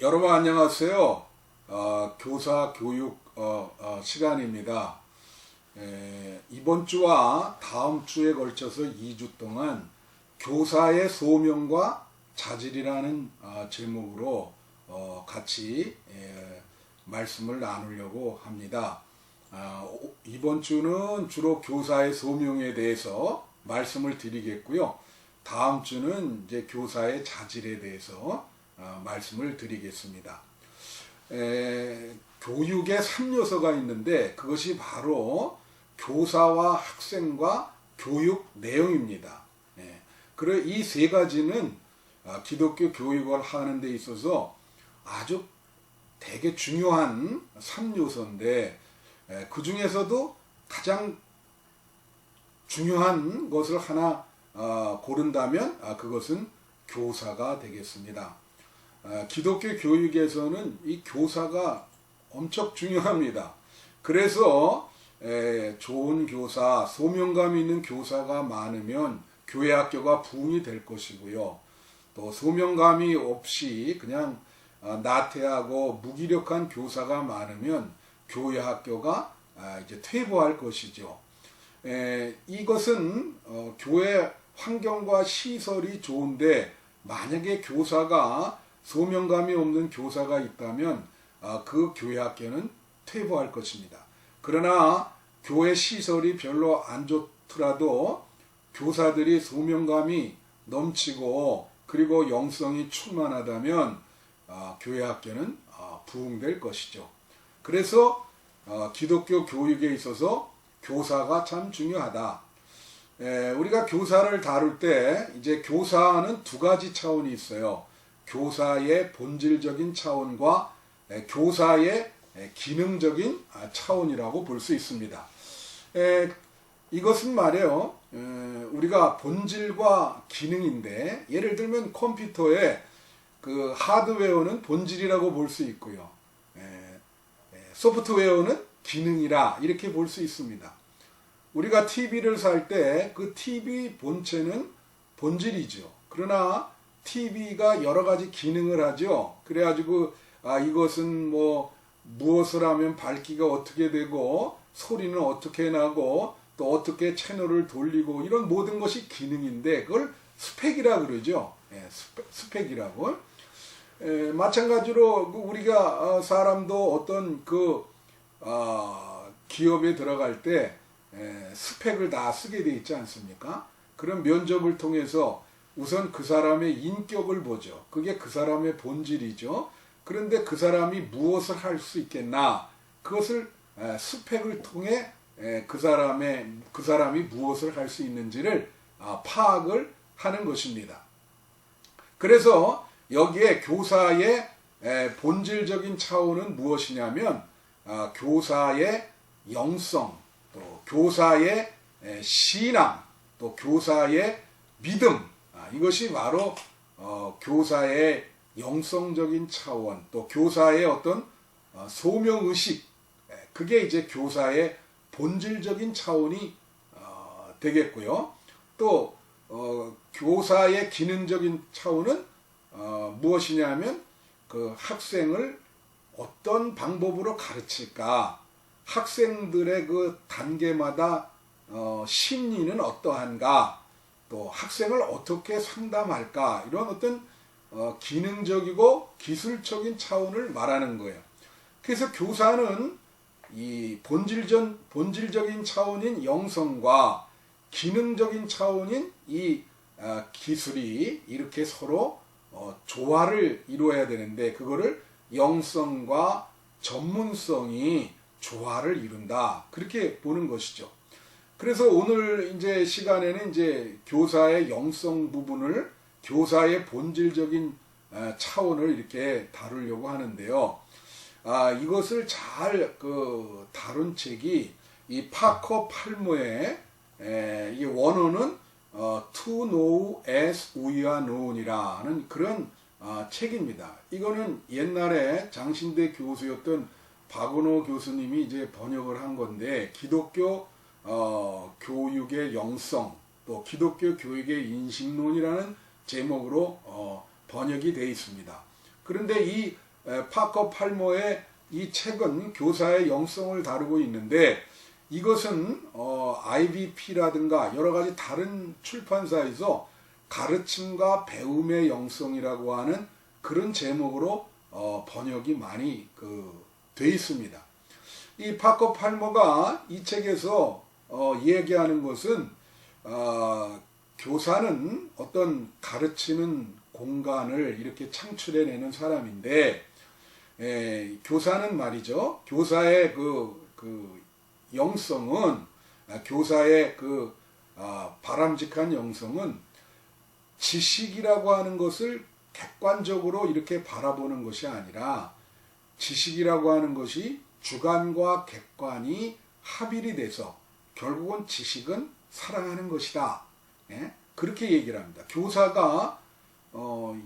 여러분 안녕하세요. 교사 교육 시간입니다. 이번 주와 다음 주에 걸쳐서 2주 동안 교사의 소명과 자질이라는 제목으로 같이 말씀을 나누려고 합니다. 이번 주는 주로 교사의 소명에 대해서 말씀을 드리겠고요. 다음 주는 이제 교사의 자질에 대해서 말씀을 드리겠습니다. 교육의 3요소가 있는데 그것이 바로 교사와 학생과 교육 내용입니다. 그래 이 세 가지는 기독교 교육을 하는 데 있어서 아주 되게 중요한 3요소인데 그 중에서도 가장 중요한 것을 하나 고른다면 그것은 교사가 되겠습니다. 기독교 교육에서는 이 교사가 엄청 중요합니다. 그래서 좋은 교사, 소명감 있는 교사가 많으면 교회 학교가 부흥이 될 것이고요. 또 소명감이 없이 그냥 나태하고 무기력한 교사가 많으면 교회 학교가 이제 퇴보할 것이죠. 이것은 교회 환경과 시설이 좋은데 만약에 교사가 소명감이 없는 교사가 있다면 그 교회 학교는 퇴보할 것입니다. 그러나 교회 시설이 별로 안 좋더라도 교사들이 소명감이 넘치고 그리고 영성이 충만하다면 교회 학교는 부흥될 것이죠. 그래서 기독교 교육에 있어서 교사가 참 중요하다. 우리가 교사를 다룰 때 이제 교사는 두 가지 차원이 있어요. 교사의 본질적인 차원과 교사의 기능적인 차원이라고 볼 수 있습니다. 이것은 말이에요. 우리가 본질과 기능인데 예를 들면 컴퓨터의 그 하드웨어는 본질이라고 볼 수 있고요. 소프트웨어는 기능이라 이렇게 볼 수 있습니다. 우리가 TV를 살 때 그 TV 본체는 본질이죠. 그러나 TV가 여러 가지 기능을 하죠. 그래가지고 이것은 뭐 무엇을 하면 밝기가 어떻게 되고 소리는 어떻게 나고 또 어떻게 채널을 돌리고 이런 모든 것이 기능인데 그걸 스펙이라고 그러죠. 스펙이라고. 마찬가지로 우리가 사람도 어떤 그 기업에 들어갈 때 스펙을 다 쓰게 돼 있지 않습니까? 그런 면접을 통해서 우선 그 사람의 인격을 보죠. 그게 그 사람의 본질이죠. 그런데 그 사람이 무엇을 할 수 있겠나? 그것을 스펙을 통해 그 사람이 무엇을 할 수 있는지를 파악을 하는 것입니다. 그래서 여기에 교사의 본질적인 차원은 무엇이냐면 교사의 영성, 또 교사의 신앙, 또 교사의 믿음, 이것이 바로 교사의 영성적인 차원, 또 교사의 어떤 소명의식, 그게 이제 교사의 본질적인 차원이 되겠고요. 또 교사의 기능적인 차원은 무엇이냐면 그 학생을 어떤 방법으로 가르칠까, 학생들의 그 단계마다 심리는 어떠한가, 또 학생을 어떻게 상담할까, 이런 어떤 기능적이고 기술적인 차원을 말하는 거예요. 그래서 교사는 이 본질적인 차원인 영성과 기능적인 차원인 이 기술이 이렇게 서로 조화를 이루어야 되는데 그거를 영성과 전문성이 조화를 이룬다, 그렇게 보는 것이죠. 그래서 오늘 이제 시간에는 이제 교사의 영성 부분을, 교사의 본질적인 차원을 이렇게 다루려고 하는데요. 이것을 잘 다룬 책이 이 파커 팔모의 이 원어는 To Know as We Are Known이라는 그런 책입니다. 이거는 옛날에 장신대 교수였던 박은호 교수님이 이제 번역을 한 건데 기독교 교육의 영성, 또 기독교 교육의 인식론이라는 제목으로 번역이 되어 있습니다. 그런데 이 파커 팔머의 이 책은 교사의 영성을 다루고 있는데 이것은 IVP라든가 여러 가지 다른 출판사에서 가르침과 배움의 영성이라고 하는 그런 제목으로 번역이 많이 돼 있습니다. 이 파커 팔머가 이 책에서 얘기하는 것은 교사는 어떤 가르치는 공간을 이렇게 창출해내는 사람인데 교사는 말이죠. 교사의 그 영성은 교사의 바람직한 영성은 지식이라고 하는 것을 객관적으로 이렇게 바라보는 것이 아니라 지식이라고 하는 것이 주관과 객관이 합일이 돼서 결국은 지식은 사랑하는 것이다. 그렇게 얘기를 합니다. 교사가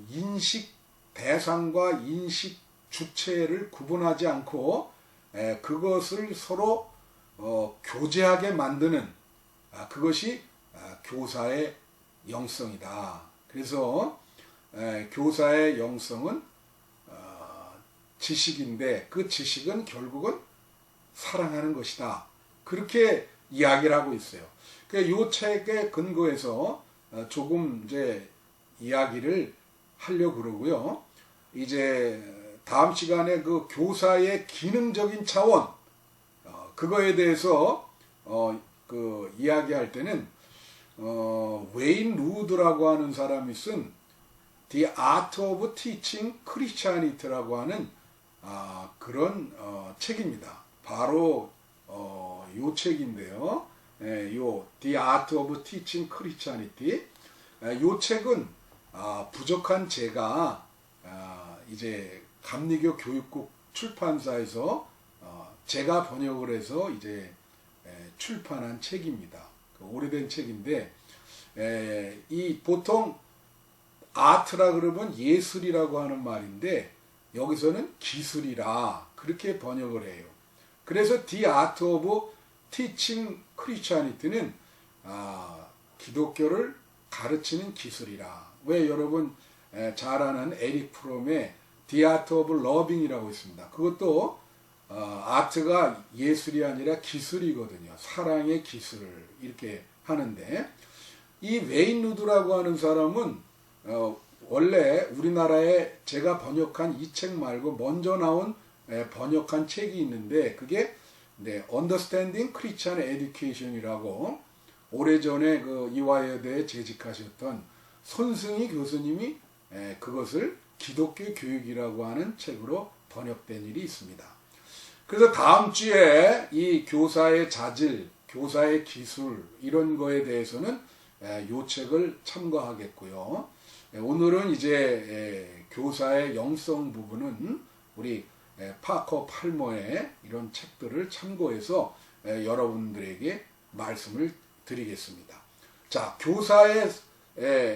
인식 대상과 인식 주체를 구분하지 않고 그것을 서로 교제하게 만드는 그것이 교사의 영성이다. 그래서 교사의 영성은 지식인데 그 지식은 결국은 사랑하는 것이다. 그렇게 이야기를 하고 있어요. 이 책의 근거에서 조금 이제 이야기를 하려고 그러고요. 이제 다음 시간에 그 교사의 기능적인 차원 그거에 대해서 이야기할 때는 웨인 루드라고 하는 사람이 쓴 The Art of Teaching Christianity라고 하는 그런 책입니다. 바로 요 책인데요. 요 The Art of Teaching Christianity. 요 책은 부족한 제가 이제 감리교 교육국 출판사에서 제가 번역을 해서 이제 출판한 책입니다. 오래된 책인데 이 보통 아트라 그러면 예술이라고 하는 말인데 여기서는 기술이라 그렇게 번역을 해요. 그래서 The Art of Teaching Christianity는 기독교를 가르치는 기술이라. 왜 여러분 잘 아는 에릭 프롬의 The Art of Loving이라고 있습니다. 그것도 아트가 예술이 아니라 기술이거든요. 사랑의 기술 이렇게 하는데 이 웨인 루드라고 하는 사람은 원래 우리나라에 제가 번역한 이 책 말고 먼저 나온 번역한 책이 있는데 그게 Understanding Christian Education이라고 오래전에 이화여대에 재직하셨던 손승희 교수님이 그것을 기독교 교육이라고 하는 책으로 번역된 일이 있습니다. 그래서 다음 주에 이 교사의 자질, 교사의 기술 이런 거에 대해서는 이 책을 참고하겠고요. 오늘은 이제 교사의 영성 부분은 우리 파커 팔머의 이런 책들을 참고해서 여러분들에게 말씀을 드리겠습니다. 자, 교사의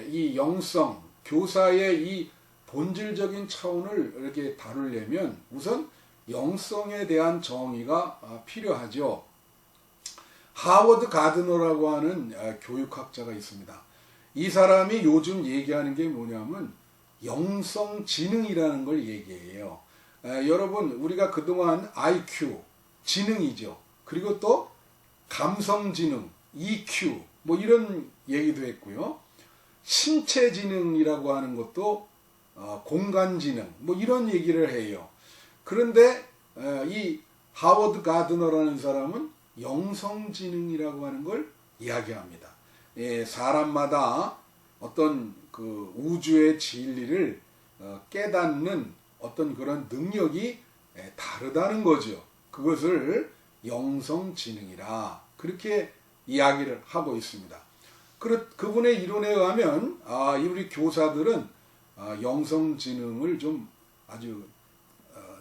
이 영성, 교사의 이 본질적인 차원을 이렇게 다루려면 우선 영성에 대한 정의가 필요하죠. 하워드 가드너라고 하는 교육학자가 있습니다. 이 사람이 요즘 얘기하는 게 뭐냐면 영성지능이라는 걸 얘기해요. 여러분 우리가 그동안 IQ, 지능이죠. 그리고 또 감성지능, EQ 뭐 이런 얘기도 했고요. 신체지능이라고 하는 것도 공간지능 뭐 이런 얘기를 해요. 그런데 이 하워드 가드너라는 사람은 영성지능이라고 하는 걸 이야기합니다. 사람마다 어떤 그 우주의 진리를 깨닫는 어떤 그런 능력이 다르다는 거죠. 그것을 영성지능이라 그렇게 이야기를 하고 있습니다. 그분의 이론에 의하면 우리 교사들은 영성지능을 좀 아주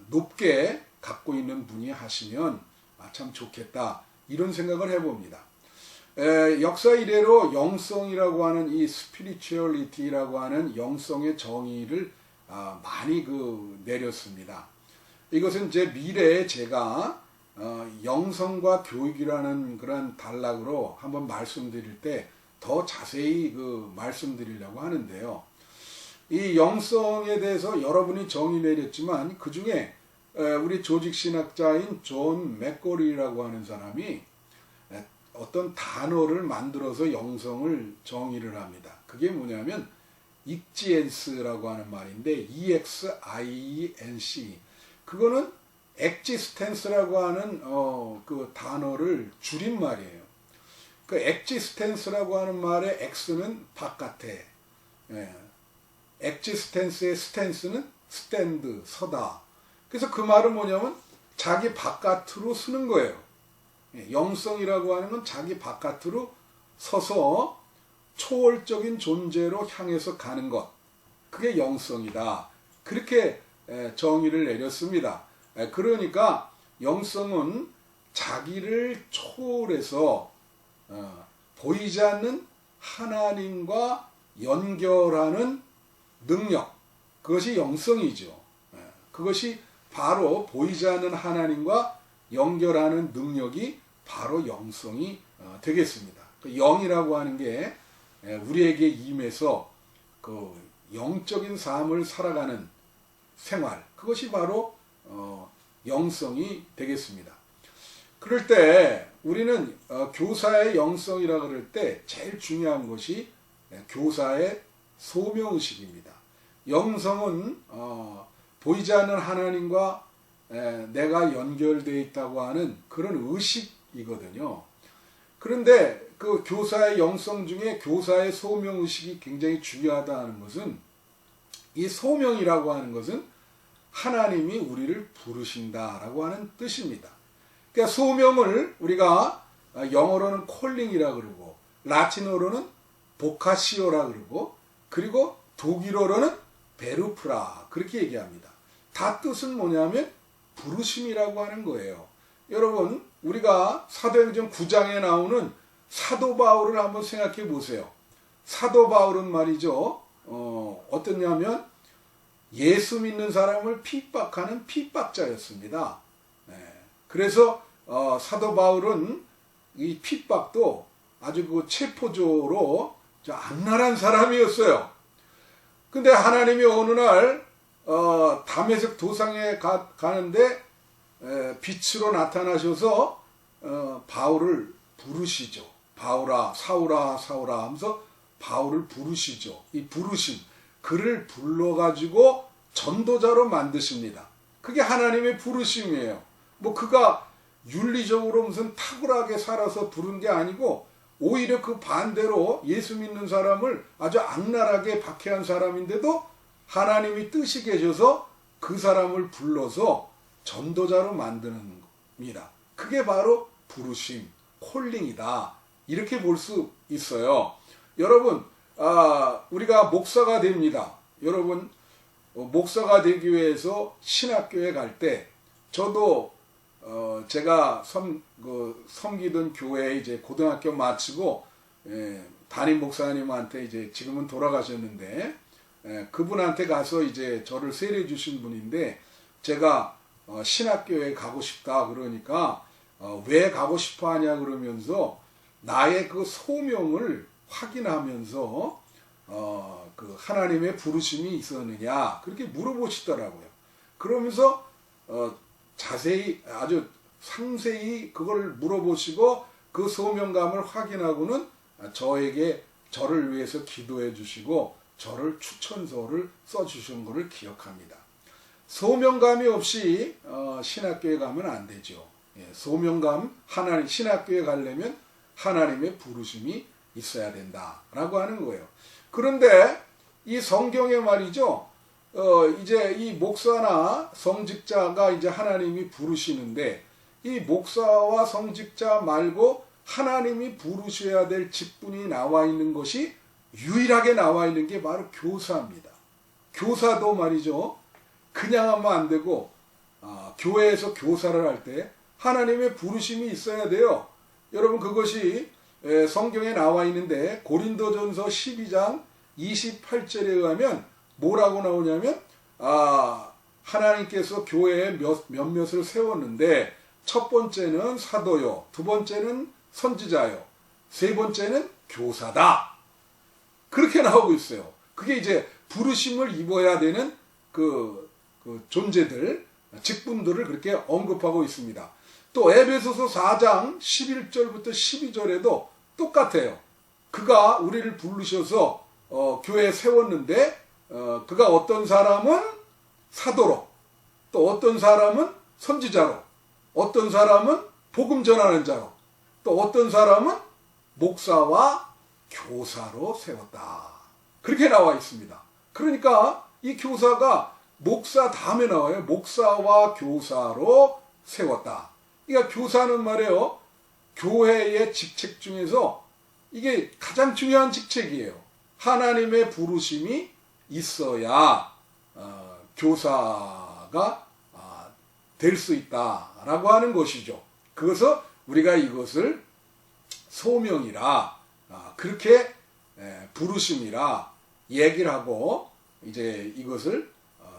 높게 갖고 있는 분이 하시면 참 좋겠다 이런 생각을 해봅니다. 역사 이래로 영성이라고 하는 이 스피리추얼리티라고 하는 영성의 정의를 많이 내렸습니다. 이것은 이제 미래에 제가 영성과 교육이라는 그런 단락으로 한번 말씀드릴 때 더 자세히 말씀드리려고 하는데요. 이 영성에 대해서 여러분이 정의 내렸지만 그 중에 우리 조직신학자인 존 맥거리라고 하는 사람이 어떤 단어를 만들어서 영성을 정의를 합니다. 그게 뭐냐면 익지엔스라고 하는 말인데 EXIENC 그거는 existence라고 하는 그 단어를 줄인 말이에요. 그 existence라고 하는 말의 x는 바깥에, existence의 stance는 stand, 서다. 그래서 그 말은 뭐냐면 자기 바깥으로 서는 거예요. 영성이라고 하는 건 자기 바깥으로 서서 초월적인 존재로 향해서 가는 것. 그게 영성이다. 그렇게 정의를 내렸습니다. 그러니까 영성은 자기를 초월해서 보이지 않는 하나님과 연결하는 능력, 그것이 영성이죠. 그것이 바로 보이지 않는 하나님과 연결하는 능력이 바로 영성이 되겠습니다. 영이라고 하는 게 우리에게 임해서 그 영적인 삶을 살아가는 생활, 그것이 바로 영성이 되겠습니다. 그럴 때 우리는 교사의 영성이라 그럴 때 제일 중요한 것이 교사의 소명의식입니다. 영성은 보이지 않는 하나님과 내가 연결되어 있다고 하는 그런 의식이거든요. 그런데 그 교사의 영성 중에 교사의 소명의식이 굉장히 중요하다는 것은 이 소명이라고 하는 것은 하나님이 우리를 부르신다라고 하는 뜻입니다. 그러니까 소명을 우리가 영어로는 콜링이라 그러고 라틴어로는 보카시오라 그러고 그리고 독일어로는 베루프라 그렇게 얘기합니다. 다 뜻은 뭐냐면 부르심이라고 하는 거예요. 여러분 우리가 사도행전 9장에 나오는 사도 바울을 한번 생각해 보세요. 사도 바울은 말이죠. 어떠냐면 예수 믿는 사람을 핍박하는 핍박자였습니다. 그래서 사도 바울은 이 핍박도 아주 그 체포조로 악랄한 사람이었어요. 근데 하나님이 어느 날 다메섹 도상에 가는데 빛으로 나타나셔서 바울을 부르시죠. 바울아 사울아 사울아 하면서 바울을 부르시죠. 이 부르심 그를 불러가지고 전도자로 만드십니다. 그게 하나님의 부르심이에요. 뭐 그가 윤리적으로 무슨 탁월하게 살아서 부른 게 아니고 오히려 그 반대로 예수 믿는 사람을 아주 악랄하게 박해한 사람인데도 하나님이 뜻이 계셔서 그 사람을 불러서 전도자로 만드는 겁니다. 그게 바로 부르심, 콜링이다. 이렇게 볼 수 있어요. 여러분, 우리가 목사가 됩니다. 여러분, 목사가 되기 위해서 신학교에 갈 때, 저도 제가 섬기던 교회에 이제 고등학교 마치고 담임 목사님한테 이제 지금은 돌아가셨는데 그분한테 가서 이제 저를 세례 주신 분인데 제가 신학교에 가고 싶다 그러니까 왜 가고 싶어 하냐 그러면서 나의 그 소명을 확인하면서 그 하나님의 부르심이 있었느냐 그렇게 물어보시더라고요. 그러면서 자세히 아주 상세히 그걸 물어보시고 그 소명감을 확인하고는 저를 위해서 기도해 주시고 저를 추천서를 써주신 것을 기억합니다. 소명감이 없이 신학교에 가면 안 되죠. 소명감, 신학교에 가려면 하나님의 부르심이 있어야 된다라고 하는 거예요. 그런데 이 성경에 말이죠. 이제 이 목사나 성직자가 이제 하나님이 부르시는데 이 목사와 성직자 말고 하나님이 부르셔야 될 직분이 나와 있는 것이 유일하게 나와 있는 게 바로 교사입니다. 교사도 말이죠. 그냥 하면 안 되고 교회에서 교사를 할 때 하나님의 부르심이 있어야 돼요. 여러분 그것이 성경에 나와 있는데 고린도전서 12장 28절에 의하면 뭐라고 나오냐면 하나님께서 교회에 몇몇을 세웠는데 첫 번째는 사도요, 두 번째는 선지자요, 세 번째는 교사다. 그렇게 나오고 있어요. 그게 이제 부르심을 입어야 되는 그 존재들, 직분들을 그렇게 언급하고 있습니다. 또 에베소서 4장 11절부터 12절에도 똑같아요. 그가 우리를 부르셔서 교회에 세웠는데 그가 어떤 사람은 사도로, 또 어떤 사람은 선지자로, 어떤 사람은 복음 전하는 자로, 또 어떤 사람은 목사와 교사로 세웠다. 그렇게 나와 있습니다. 그러니까 이 교사가 목사 다음에 나와요. 목사와 교사로 세웠다. 그러니까 교사는 말이에요. 교회의 직책 중에서 이게 가장 중요한 직책이에요. 하나님의 부르심이 있어야 교사가 될 수 있다라고 하는 것이죠. 그래서 우리가 이것을 소명이라 그렇게 부르심이라 얘기를 하고 이제 이것을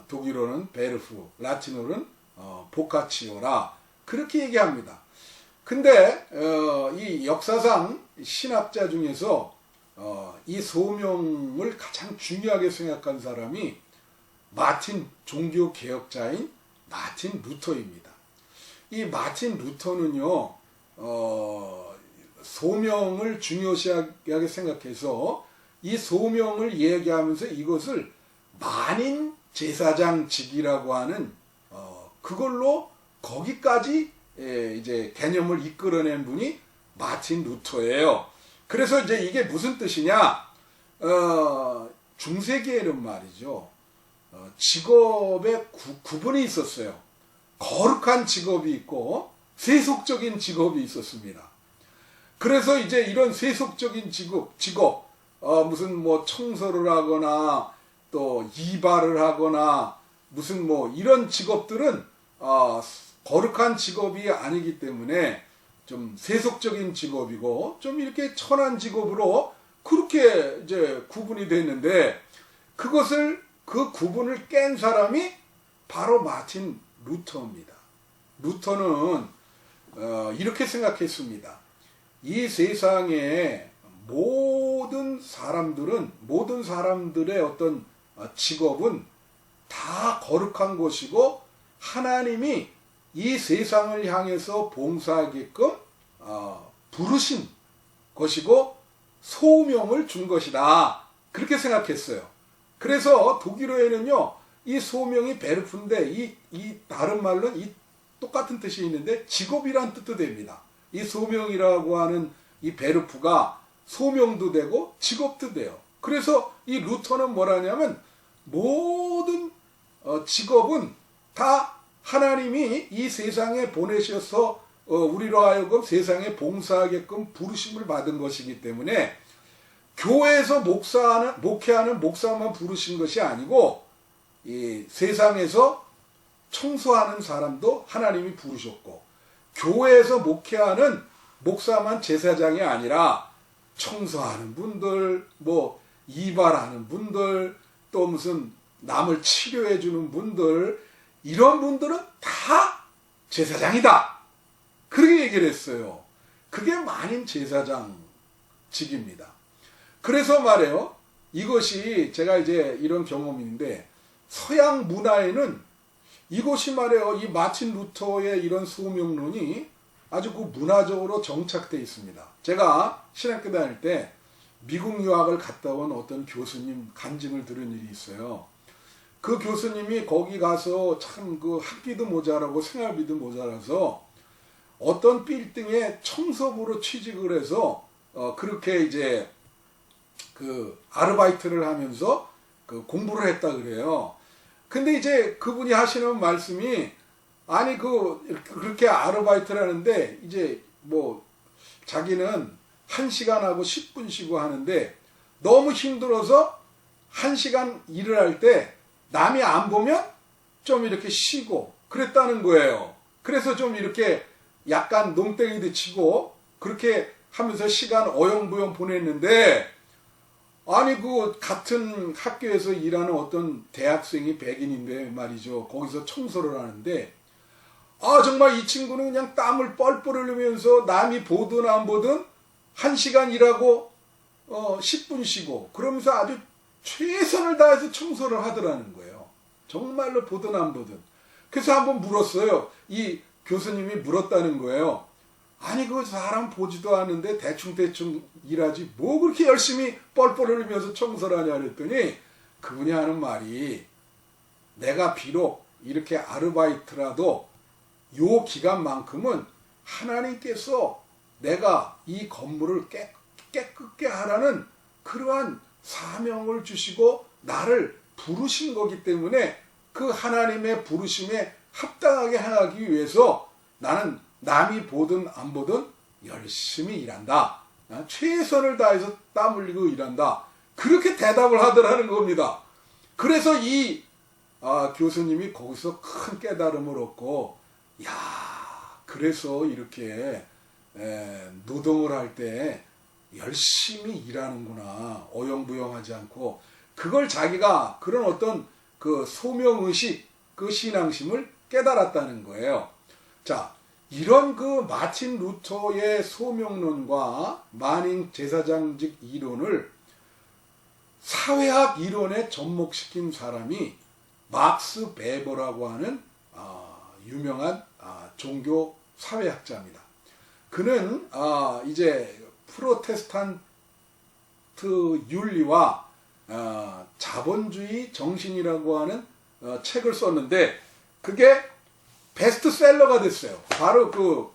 독일어는 베르프, 라틴어는 보카치오라 그렇게 얘기합니다. 근데 이 역사상 신학자 중에서 이 소명을 가장 중요하게 생각한 사람이 마틴 종교 개혁자인 마틴 루터입니다. 이 마틴 루터는요 소명을 중요시하게 생각해서 이 소명을 얘기하면서 이것을 만인 제사장직이라고 하는 그걸로 거기까지 이제 개념을 이끌어낸 분이 마틴 루터예요. 그래서 이제 이게 무슨 뜻이냐? 중세기에는 말이죠. 직업의 구분이 있었어요. 거룩한 직업이 있고 세속적인 직업이 있었습니다. 그래서 이제 이런 세속적인 직업, 무슨 뭐 청소를 하거나 또 이발을 하거나 무슨 뭐 이런 직업들은 거룩한 직업이 아니기 때문에 좀 세속적인 직업이고 좀 이렇게 천한 직업으로 그렇게 이제 구분이 됐는데 그 구분을 깬 사람이 바로 마틴 루터입니다. 루터는 이렇게 생각했습니다. 이 세상에 모든 사람들의 어떤 직업은 다 거룩한 것이고 하나님이 이 세상을 향해서 봉사하게끔 부르신 것이고 소명을 준 것이다. 그렇게 생각했어요. 그래서 독일어에는요 이 소명이 베르프인데 이 다른 말로는 이 똑같은 뜻이 있는데 직업이란 뜻도 됩니다. 이 소명이라고 하는 이 베르프가 소명도 되고 직업도 돼요. 그래서 이 루터는 뭐라냐면 모든 직업은 다 하나님이 이 세상에 보내셔서 우리로 하여금 세상에 봉사하게끔 부르심을 받은 것이기 때문에 교회에서 목회하는 목사만 부르신 것이 아니고 이 세상에서 청소하는 사람도 하나님이 부르셨고 교회에서 목회하는 목사만 제사장이 아니라 청소하는 분들, 뭐 이발하는 분들, 또 무슨 남을 치료해 주는 분들 이런 분들은 다 제사장이다. 그렇게 얘기를 했어요. 그게 만인 제사장직입니다. 그래서 말이에요. 이것이 제가 이제 이런 경험인데 서양 문화에는 이것이 말이에요. 이 마틴 루터의 이런 소명론이 아주 그 문화적으로 정착되어 있습니다. 제가 신학교 다닐 때 미국 유학을 갔다 온 어떤 교수님 간증을 들은 일이 있어요. 그 교수님이 거기 가서 참 그 학비도 모자라고 생활비도 모자라서 어떤 빌딩에 청소부로 취직을 해서 그렇게 이제 그 아르바이트를 하면서 그 공부를 했다 그래요. 근데 이제 그분이 하시는 말씀이 아니 그렇게 아르바이트를 하는데 이제 뭐 자기는 1시간 하고 10분 쉬고 하는데 너무 힘들어서 1시간 일을 할 때 남이 안 보면 좀 이렇게 쉬고 그랬다는 거예요. 그래서 좀 이렇게 약간 농땡이도 치고 그렇게 하면서 시간 어영부영 보냈는데 아니 그 같은 학교에서 일하는 어떤 대학생이 백인인데 말이죠. 거기서 청소를 하는데 정말 이 친구는 그냥 땀을 뻘뻘 흘리면서 남이 보든 안 보든 1시간 일하고 10분 쉬고 그러면서 아주 최선을 다해서 청소를 하더라는 거예요. 정말로 보든 안 보든. 그래서 한번 물었어요. 이 교수님이 물었다는 거예요. 아니 그 사람 보지도 않는데 대충대충 일하지 뭐 그렇게 열심히 뻘뻘 흘리면서 청소를 하냐 그랬더니 그분이 하는 말이 내가 비록 이렇게 아르바이트라도 요 기간만큼은 하나님께서 내가 이 건물을 깨끗게 하라는 그러한 사명을 주시고 나를 부르신 거기 때문에 그 하나님의 부르심에 합당하게 하기 위해서 나는 남이 보든 안 보든 열심히 일한다. 최선을 다해서 땀 흘리고 일한다. 그렇게 대답을 하더라는 겁니다. 그래서 이 교수님이 거기서 큰 깨달음을 얻고 야 그래서 이렇게 노동을 할 때 열심히 일하는구나. 어영부영하지 않고 그걸 자기가 그런 어떤 그 소명의식 그 신앙심을 깨달았다는 거예요. 자, 이런 그 마틴 루터의 소명론과 만인 제사장직 이론을 사회학 이론에 접목시킨 사람이 막스 베버라고 하는 유명한 종교 사회학자입니다. 그는 이제 프로테스탄트 윤리와 자본주의 정신이라고 하는 책을 썼는데 그게 베스트셀러가 됐어요. 바로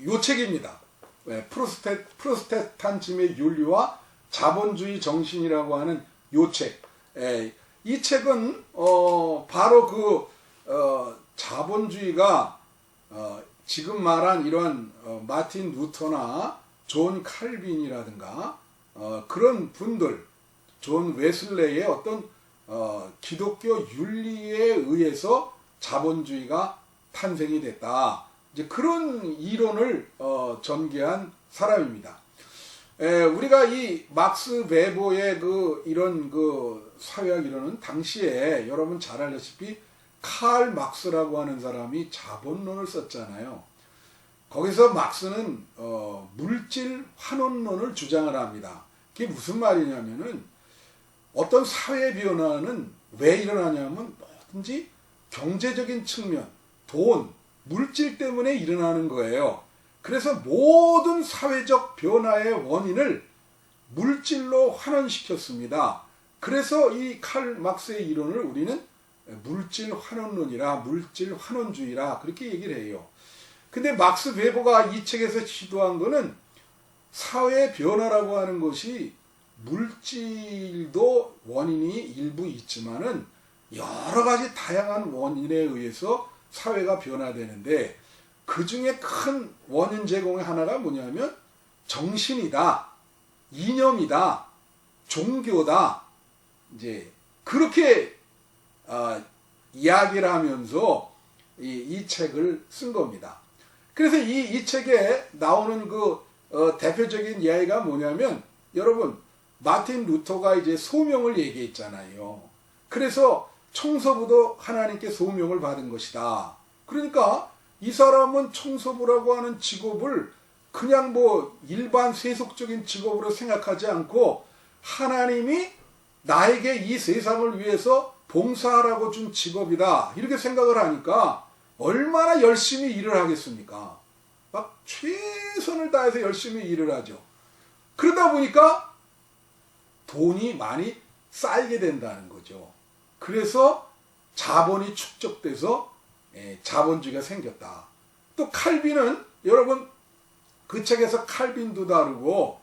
요 책입니다. 프로테스탄즘의 윤리와 자본주의 정신이라고 하는 요 책. 이 책은 바로 자본주의가 지금 말한 이러한 마틴 루터나 존 칼빈이라든가 그런 분들, 존 웨슬레이의 어떤 기독교 윤리에 의해서 자본주의가 탄생이 됐다. 이제 그런 이론을 전개한 사람입니다. 우리가 이 막스 베버의 이런 사회학 이론은 당시에 여러분 잘 알다시피 칼 막스라고 하는 사람이 자본론을 썼잖아요. 거기서 막스는 물질 환원론을 주장을 합니다. 그게 무슨 말이냐면은 어떤 사회 변화는 왜 일어나냐면 뭐든지 경제적인 측면, 돈, 물질 때문에 일어나는 거예요. 그래서 모든 사회적 변화의 원인을 물질로 환원시켰습니다. 그래서 이 칼 막스의 이론을 우리는 물질 환원론이라 물질 환원주의라 그렇게 얘기를 해요. 근데 막스 베버가 이 책에서 시도한 거는 사회 변화라고 하는 것이 물질도 원인이 일부 있지만은 여러 가지 다양한 원인에 의해서 사회가 변화되는데 그 중에 큰 원인 제공의 하나가 뭐냐면 정신이다, 이념이다, 종교다. 이제 그렇게 이야기를 하면서 이 책을 쓴 겁니다. 그래서 이 책에 나오는 대표적인 이야기가 뭐냐면 여러분 마틴 루터가 이제 소명을 얘기했잖아요. 그래서 청소부도 하나님께 소명을 받은 것이다. 그러니까 이 사람은 청소부라고 하는 직업을 그냥 일반 세속적인 직업으로 생각하지 않고 하나님이 나에게 이 세상을 위해서 봉사하라고 준 직업이다. 이렇게 생각을 하니까 얼마나 열심히 일을 하겠습니까? 막 최선을 다해서 열심히 일을 하죠. 그러다 보니까 돈이 많이 쌓이게 된다는 거죠. 그래서 자본이 축적돼서 자본주의가 생겼다. 또 칼빈은 여러분 그 책에서 칼빈도 다루고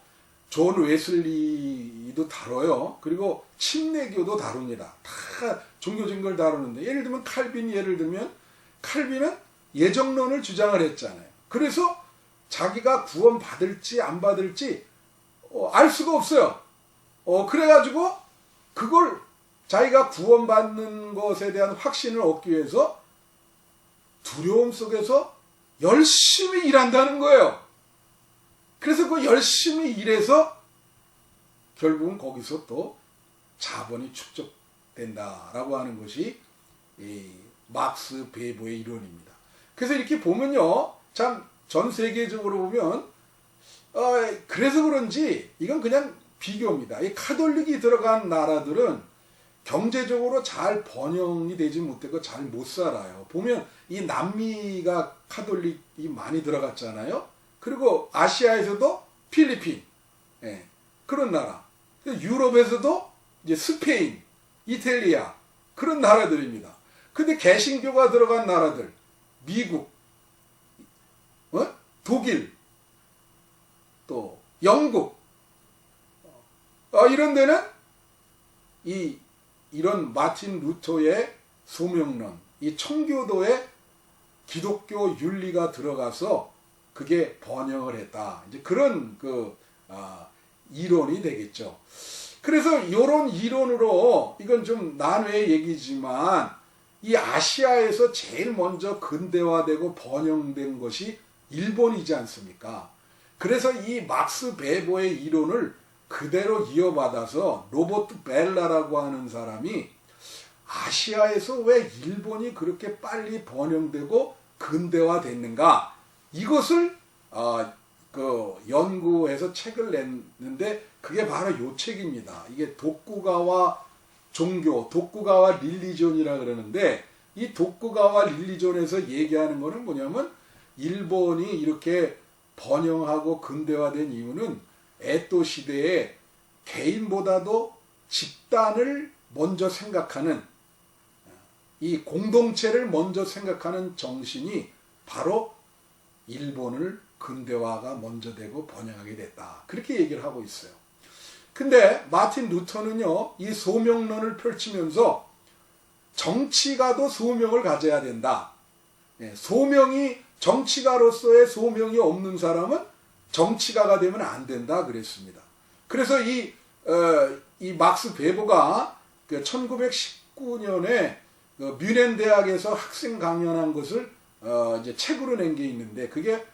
존 웨슬리도 다뤄요. 그리고 침례교도 다룹니다. 다 종교적인 걸 다루는데 예를 들면 칼빈은 예정론을 주장을 했잖아요. 그래서 자기가 구원 받을지 안 받을지 알 수가 없어요. 그래가지고 그걸 자기가 구원받는 것에 대한 확신을 얻기 위해서 두려움 속에서 열심히 일한다는 거예요. 그래서 열심히 일해서 결국은 거기서 또 자본이 축적된다라고 하는 것이 이 막스 베버의 이론입니다. 그래서 이렇게 보면요, 참 전 세계적으로 보면 그래서 그런지 이건 그냥 비교입니다. 이 카톨릭이 들어간 나라들은 경제적으로 잘 번영이 되지 못하고 잘 못 살아요. 보면 이 남미가 카톨릭이 많이 들어갔잖아요. 그리고 아시아에서도 필리핀, 예, 그런 나라. 유럽에서도 이제 스페인, 이탈리아 그런 나라들입니다. 근데 개신교가 들어간 나라들, 미국, 독일, 또 영국, 이런 데는 이런 마틴 루터의 소명론, 이 청교도의 기독교 윤리가 들어가서 그게 번영을 했다. 이제 그런 이론이 되겠죠. 그래서 이런 이론으로 이건 좀 난외의 얘기지만 이 아시아에서 제일 먼저 근대화되고 번영된 것이 일본이지 않습니까? 그래서 이 막스 베버의 이론을 그대로 이어받아서 로버트 벨라라고 하는 사람이 아시아에서 왜 일본이 그렇게 빨리 번영되고 근대화됐는가, 이것을 연구해서 책을 냈는데 그게 바로 요 책입니다. 이게 도쿠가와 종교, 도쿠가와 릴리존이라 그러는데, 이 도쿠가와 릴리존에서 얘기하는 거는 뭐냐면 일본이 이렇게 번영하고 근대화된 이유는 에토 시대에 개인보다도 집단을 먼저 생각하는, 이 공동체를 먼저 생각하는 정신이 바로 일본을 근대화가 먼저 되고 번영하게 됐다. 그렇게 얘기를 하고 있어요. 근데 마틴 루터는요, 이 소명론을 펼치면서 정치가도 소명을 가져야 된다. 정치가로서의 소명이 없는 사람은 정치가가 되면 안 된다 그랬습니다. 그래서 이 막스 베버가 1919년에 뮌헨 대학에서 학생 강연한 것을 이제 책으로 낸 게 있는데, 그게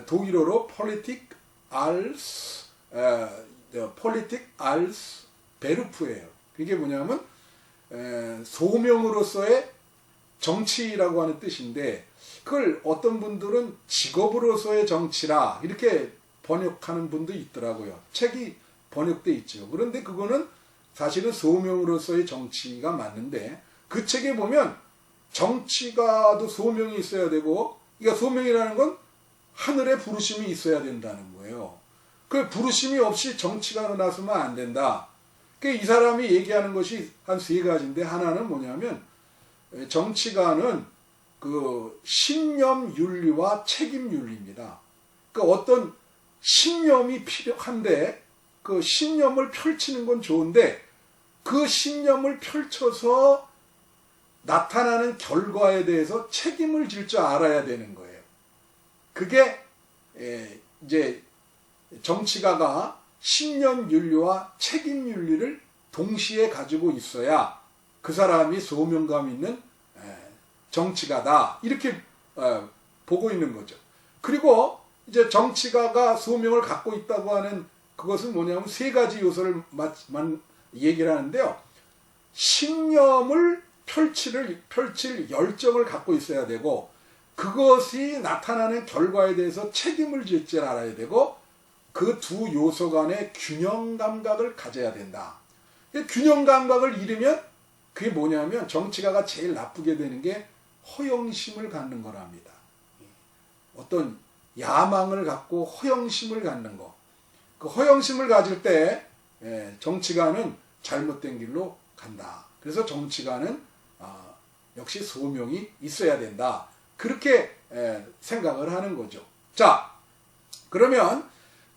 독일어로 Politik als Beruf예요. 그게 뭐냐면 소명으로서의 정치라고 하는 뜻인데, 그걸 어떤 분들은 직업으로서의 정치라 이렇게 번역하는 분도 있더라고요. 책이 번역돼 있죠. 그런데 그거는 사실은 소명으로서의 정치가 맞는데, 그 책에 보면 정치가도 소명이 있어야 되고, 그러니까 소명이라는 건 하늘의 부르심이 있어야 된다는 거예요. 그 부르심이 없이 정치가로 나서면 안 된다. 이 사람이 얘기하는 것이 한 세 가지인데, 하나는 뭐냐면 정치가는 신념 윤리와 책임 윤리입니다. 어떤 신념이 필요한데 그 신념을 펼치는 건 좋은데, 그 신념을 펼쳐서 나타나는 결과에 대해서 책임을 질 줄 알아야 되는 거예요. 그게 이제 정치가가 신념 윤리와 책임 윤리를 동시에 가지고 있어야 그 사람이 소명감 있는 정치가다, 이렇게 보고 있는 거죠. 그리고 이제 정치가가 소명을 갖고 있다고 하는 그것은 뭐냐면 세 가지 요소를 얘기를 하는데요. 신념을 펼칠 열정을 갖고 있어야 되고, 그것이 나타나는 결과에 대해서 책임을 질 줄 알아야 되고, 그 두 요소 간의 균형 감각을 가져야 된다. 균형 감각을 잃으면 그게 뭐냐면 정치가가 제일 나쁘게 되는 게 허영심을 갖는 거랍니다. 어떤 야망을 갖고 허영심을 갖는 거. 그 허영심을 가질 때 정치가는 잘못된 길로 간다. 그래서 정치가는 역시 소명이 있어야 된다. 그렇게 생각을 하는 거죠. 자, 그러면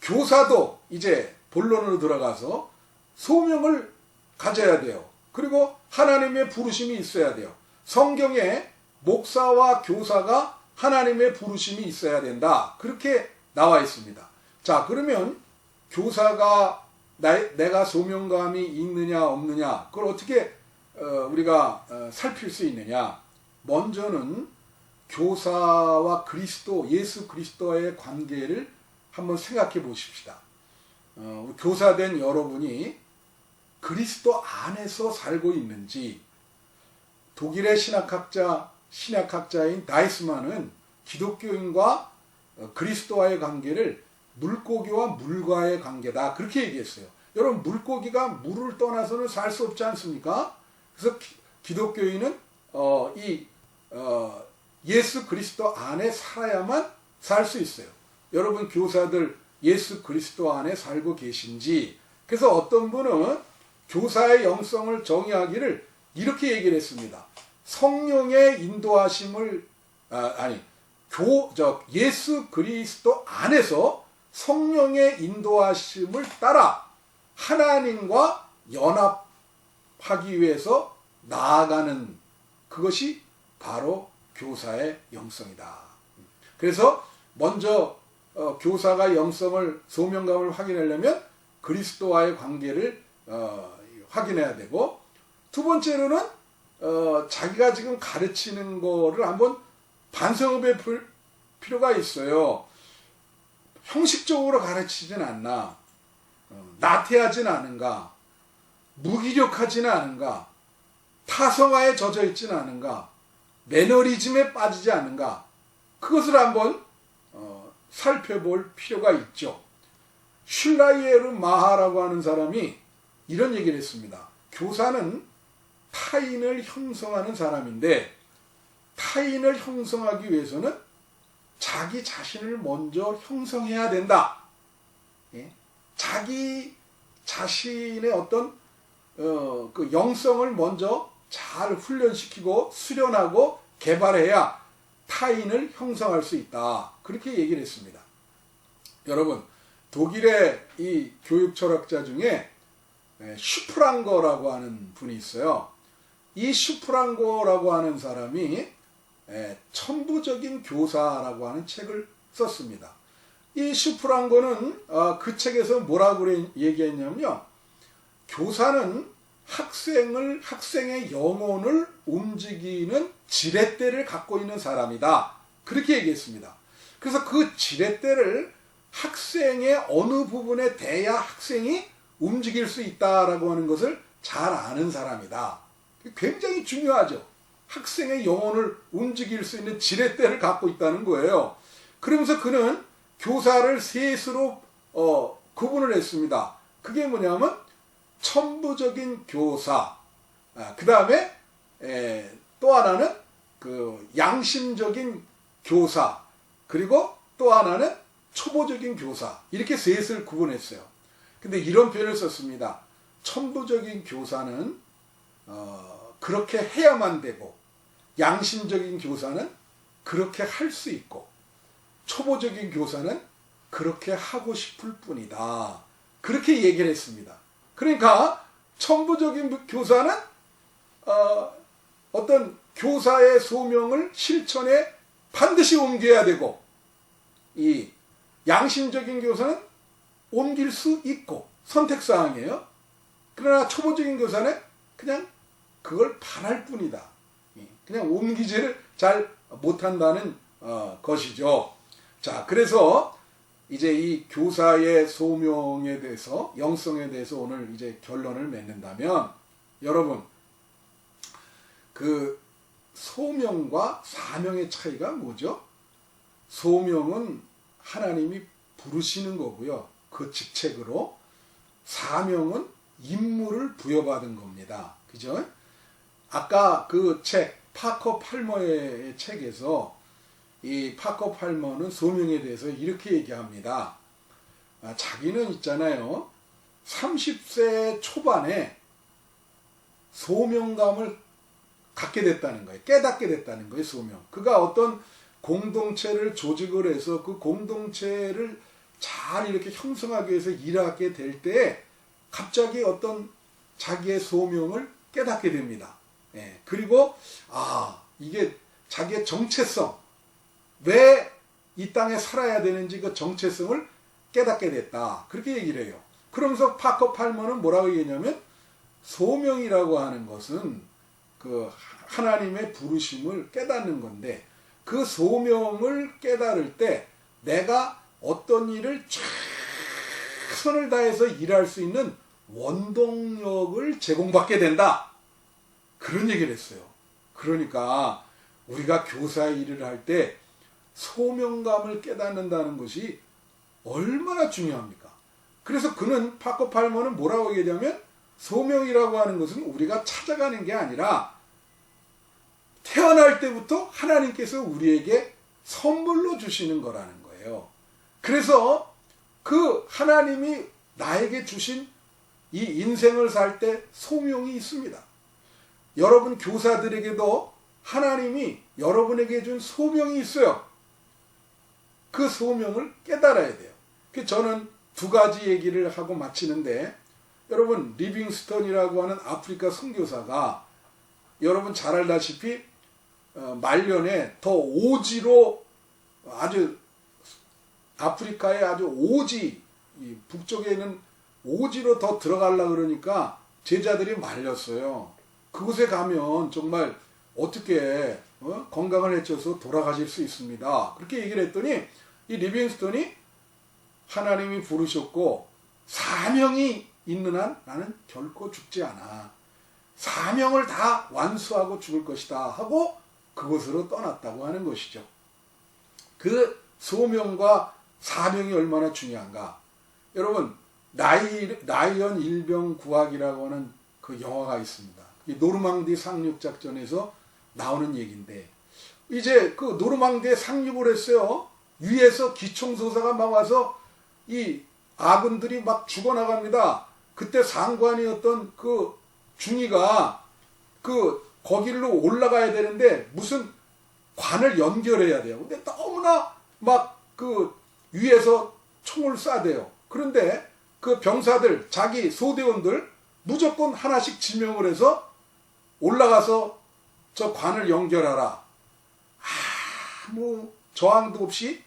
교사도 이제 본론으로 들어가서 소명을 가져야 돼요. 그리고 하나님의 부르심이 있어야 돼요. 성경에 목사와 교사가 하나님의 부르심이 있어야 된다. 그렇게 나와 있습니다. 자, 그러면 교사가 내가 소명감이 있느냐 없느냐, 그걸 어떻게 우리가 살필 수 있느냐. 먼저는 교사와 그리스도, 예수 그리스도와의 관계를 한번 생각해 보십시다. 교사된 여러분이 그리스도 안에서 살고 있는지. 독일의 신약학자인 다이스만은 기독교인과 그리스도와의 관계를 물고기와 물과의 관계다, 그렇게 얘기했어요. 여러분 물고기가 물을 떠나서는 살 수 없지 않습니까? 그래서 기독교인은 예수 그리스도 안에 살아야만 살 수 있어요. 여러분 교사들 예수 그리스도 안에 살고 계신지. 그래서 어떤 분은 교사의 영성을 정의하기를 이렇게 얘기를 했습니다. 성령의 인도하심을 예수 그리스도 안에서 성령의 인도하심을 따라 하나님과 연합하기 위해서 나아가는 그것이 바로 교사의 영성이다. 그래서 먼저 교사가 영성을 소명감을 확인하려면 그리스도와의 관계를 확인해야 되고, 두 번째로는 자기가 지금 가르치는 거를 한번 반성해 볼 필요가 있어요. 형식적으로 가르치진 않나, 나태하진 않은가, 무기력하지는 않은가, 타성화에 젖어 있지는 않은가, 매너리즘에 빠지지 않은가, 그것을 한번 살펴볼 필요가 있죠. 슐라이에르 마하라고 하는 사람이 이런 얘기를 했습니다. 교사는 타인을 형성하는 사람인데, 타인을 형성하기 위해서는 자기 자신을 먼저 형성해야 된다. 자기 자신의 어떤 그 영성을 먼저 잘 훈련시키고 수련하고 개발해야 타인을 형성할 수 있다. 그렇게 얘기를 했습니다. 여러분, 독일의 이 교육 철학자 중에 슈프랑거라고 하는 분이 있어요. 이 슈프랑거라고 하는 사람이 천부적인 교사라고 하는 책을 썼습니다. 이 슈프랑거는 그 책에서 뭐라고 얘기했냐면요, 교사는 학생의 영혼을 움직이는 지렛대를 갖고 있는 사람이다. 그렇게 얘기했습니다. 그래서 그 지렛대를 학생의 어느 부분에 대야 학생이 움직일 수 있다라고 하는 것을 잘 아는 사람이다. 굉장히 중요하죠. 학생의 영혼을 움직일 수 있는 지렛대를 갖고 있다는 거예요. 그러면서 그는 교사를 셋으로 구분을 했습니다. 그게 뭐냐면 천부적인 교사, 그 다음에 또 하나는 그 양심적인 교사, 그리고 또 하나는 초보적인 교사, 이렇게 셋을 구분했어요. 근데 이런 표현을 썼습니다. 천부적인 교사는 그렇게 해야만 되고, 양심적인 교사는 그렇게 할 수 있고, 초보적인 교사는 그렇게 하고 싶을 뿐이다. 그렇게 얘기를 했습니다. 그러니까 천부적인 교사는 어떤 교사의 소명을 실천에 반드시 옮겨야 되고, 이 양심적인 교사는 옮길 수 있고 선택사항이에요. 그러나 초보적인 교사는 그냥 그걸 바랄 뿐이다. 그냥 옮기지를 잘 못한다는 것이죠. 자, 그래서 이제 이 교사의 소명에 대해서, 영성에 대해서 오늘 이제 결론을 맺는다면, 여러분, 그 소명과 사명의 차이가 뭐죠? 소명은 하나님이 부르시는 거고요. 그 직책으로. 사명은 임무를 부여받은 겁니다. 그죠? 아까 그 책, 파커 팔머의 책에서 이 파커 팔머는 소명에 대해서 이렇게 얘기합니다. 자기는 있잖아요, 30세 초반에 소명감을 갖게 됐다는 거예요. 깨닫게 됐다는 거예요, 소명. 그가 어떤 공동체를 조직을 해서 그 공동체를 잘 이렇게 형성하기 위해서 일하게 될 때 갑자기 어떤 자기의 소명을 깨닫게 됩니다. 그리고 이게 자기의 정체성, 왜 이 땅에 살아야 되는지 그 정체성을 깨닫게 됐다. 그렇게 얘기를 해요. 그러면서 파커 팔머는 뭐라고 얘기했냐면, 소명이라고 하는 것은 그 하나님의 부르심을 깨닫는 건데, 그 소명을 깨달을 때 내가 어떤 일을 최선을 다해서 일할 수 있는 원동력을 제공받게 된다. 그런 얘기를 했어요. 그러니까 우리가 교사의 일을 할 때 소명감을 깨닫는다는 것이 얼마나 중요합니까? 그래서 그는 파커 팔머는 뭐라고 얘기하냐면 소명이라고 하는 것은 우리가 찾아가는 게 아니라 태어날 때부터 하나님께서 우리에게 선물로 주시는 거라는 거예요. 그래서 그 하나님이 나에게 주신 이 인생을 살 때 소명이 있습니다. 여러분 교사들에게도 하나님이 여러분에게 준 소명이 있어요. 그 소명을 깨달아야 돼요. 저는 두 가지 얘기를 하고 마치는데, 여러분 리빙스턴이라고 하는 아프리카 선교사가 여러분 잘 알다시피 말년에 더 오지로 아주 아프리카의 아주 오지, 이 북쪽에 있는 오지로 더 들어가려고 그러니까 제자들이 말렸어요. 그곳에 가면 정말 어떻게 건강을 해쳐서 돌아가실 수 있습니다. 그렇게 얘기를 했더니 이 리빙스턴이 하나님이 부르셨고 사명이 있는 한 나는 결코 죽지 않아. 사명을 다 완수하고 죽을 것이다 하고 그곳으로 떠났다고 하는 것이죠. 그 소명과 사명이 얼마나 중요한가. 여러분 라이언 일병 구하기라고 하는 그 영화가 있습니다. 이 노르망디 상륙작전에서 나오는 얘기인데, 이제 그 노르망디에 상륙을 했어요. 위에서 기총소사가 막 와서 이 아군들이 막 죽어나갑니다. 그때 상관이었던 그 중위가 그 거길로 올라가야 되는데 무슨 관을 연결해야 돼요. 근데 너무나 막 그 위에서 총을 쏴대요. 그런데 그 병사들, 자기 소대원들 무조건 하나씩 지명을 해서 올라가서 저 관을 연결하라. 아무 저항도 없이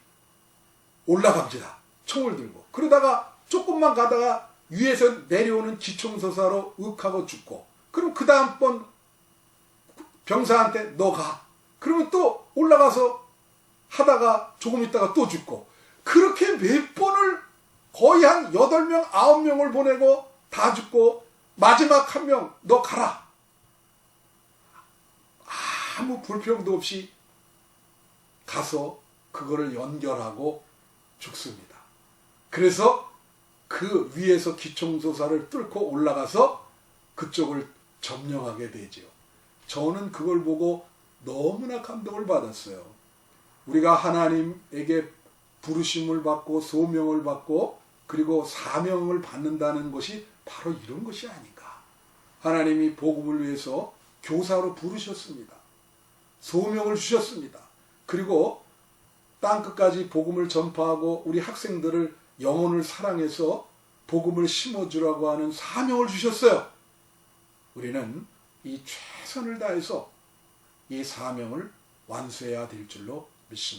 올라갑니다. 총을 들고. 그러다가 조금만 가다가 위에서 내려오는 기총소사로 윽하고 죽고, 그럼 그 다음번 병사한테 너 가. 그러면 또 올라가서 하다가 조금 있다가 또 죽고, 그렇게 몇 번을 거의 한 8명, 9명을 보내고 다 죽고 마지막 한 명 너 가라. 아무 불평도 없이 가서 그거를 연결하고 죽습니다. 그래서 그 위에서 기총소사를 뚫고 올라가서 그쪽을 점령하게 되죠. 저는 그걸 보고 너무나 감동을 받았어요. 우리가 하나님에게 부르심을 받고 소명을 받고 그리고 사명을 받는다는 것이 바로 이런 것이 아닌가. 하나님이 복음을 위해서 교사로 부르셨습니다. 소명을 주셨습니다. 그리고 땅끝까지 복음을 전파하고 우리 학생들을 영혼을 사랑해서 복음을 심어주라고 하는 사명을 주셨어요. 우리는 이 최선을 다해서 이 사명을 완수해야 될 줄로 믿습니다.